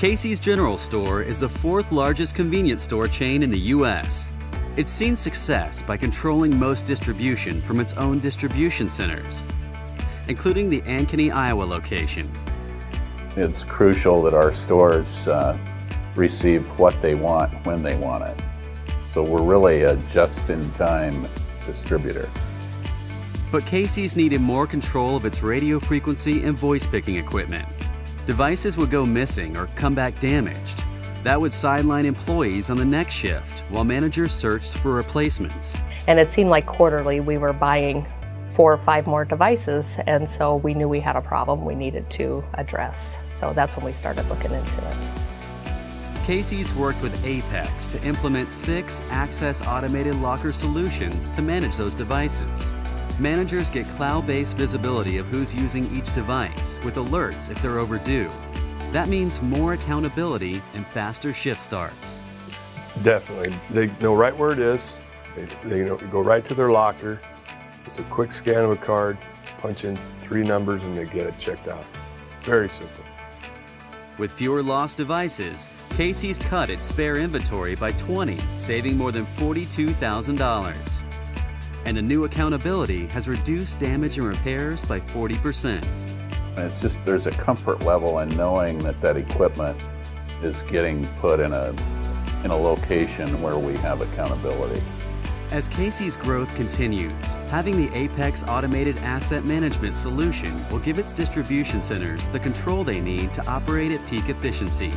Casey's General Store is the fourth largest convenience store chain in the U.S. It's seen success by controlling most distribution from its own distribution centers, including the Ankeny, Iowa location. It's crucial that our stores receive what they want when they want it. So we're really a just-in-time distributor. But Casey's needed more control of its radio frequency and voice picking equipment. Devices would go missing or come back damaged. That would sideline employees on the next shift while managers searched for replacements. And it seemed like quarterly we were buying 4 or 5 more devices, and so we knew we had a problem we needed to address. So that's when we started looking into it. Casey's worked with Apex to implement 6 AXCESS automated locker solutions to manage those devices. Managers get cloud-based visibility of who's using each device with alerts if they're overdue. That means more accountability and faster shift starts. Definitely. They know right where it is. They go right to their locker. It's a quick scan of a card, punch in 3 numbers, and they get it checked out. Very simple. With fewer lost devices, Casey's cut its spare inventory by 20, saving more than $42,000. And the new accountability has reduced damage and repairs by 40%. It's just, there's a comfort level in knowing that that equipment is getting put in a location where we have accountability. As Casey's growth continues, having the Apex automated asset management solution will give its distribution centers the control they need to operate at peak efficiency.